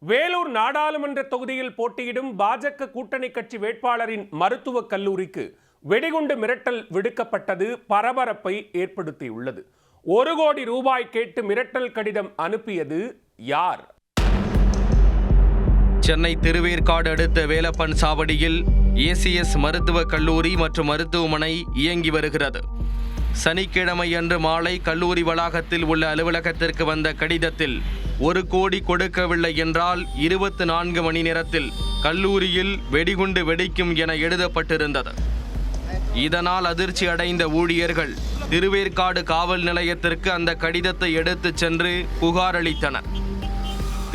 வேலூர் நாடாளுமன்ற தொகுதியில் போட்டியிடும் பாஜக கூட்டணி கட்சி வேட்பாளரின் மருத்துவக் கல்லூரிக்கு வெடிகுண்டு மிரட்டல் விடுக்கப்பட்டது பரபரப்பை ஏற்படுத்தியுள்ளது. 1 கோடி ரூபாய் கேட்டு மிரட்டல் கடிதம் அனுப்பியது யார்? சென்னை திருவேற்காடு அடுத்த வேலப்பன் சாவடியில் ஏசிஎஸ் மருத்துவக் கல்லூரி மற்றும் மருத்துவமனை இயங்கி வருகிறது. சனிக்கிழமை அன்று மாலை கல்லூரி வளாகத்தில் உள்ள அலுவலகத்திற்கு வந்த கடிதத்தில் 1 கோடி கொடுக்கவில்லை என்றால் 24 மணி நேரத்தில் கல்லூரியில் வெடிகுண்டு வெடிக்கும் என எழுதப்பட்டிருந்தது. இதனால் அதிர்ச்சி அடைந்த ஊழியர்கள் திருவேற்காடு காவல் நிலையத்திற்கு அந்த கடிதத்தை எடுத்துச் சென்று புகார் அளித்தனர்.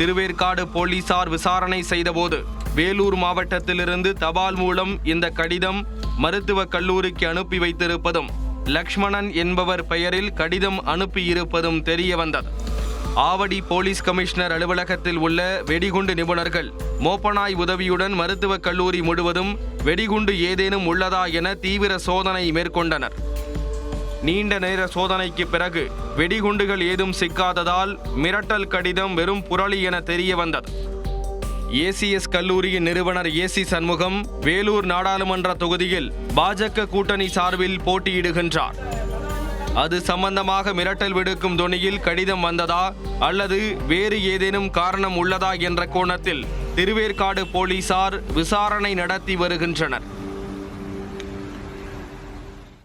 திருவேற்காடு போலீசார் விசாரணை செய்தபோது வேலூர் மாவட்டத்திலிருந்து தபால் மூலம் இந்த கடிதம் மருத்துவக் கல்லூரிக்கு அனுப்பி வைத்திருப்பதும் லக்ஷ்மணன் என்பவர் பெயரில் கடிதம் அனுப்பியிருப்பதும் தெரிய வந்தது. ஆவடி போலீஸ் கமிஷனர் அலுவலகத்தில் உள்ள வெடிகுண்டு நிபுணர்கள் மோப்பனாய் உதவியுடன் மருத்துவக் கல்லூரி முழுவதும் வெடிகுண்டு ஏதேனும் உள்ளதா என தீவிர சோதனை மேற்கொண்டனர். நீண்ட நேர சோதனைக்கு பிறகு வெடிகுண்டுகள் ஏதும் சிக்காததால் மிரட்டல் கடிதம் வெறும் புரளி என தெரிய வந்தது. ஏசிஎஸ் கல்லூரியின் நிறுவனர் ஏசி சண்முகம் வேலூர் நாடாளுமன்ற தொகுதியில் பாஜக கூட்டணி சார்பில் போட்டியிடுகின்றார். அது சம்பந்தமாக மிரட்டல் விடுக்கும் தொனியில் கடிதம் வந்ததா அல்லது வேறு ஏதேனும் காரணம் உள்ளதா என்ற கோணத்தில் திருவேற்காடு போலீசார் விசாரணை நடத்தி வருகின்றனர்.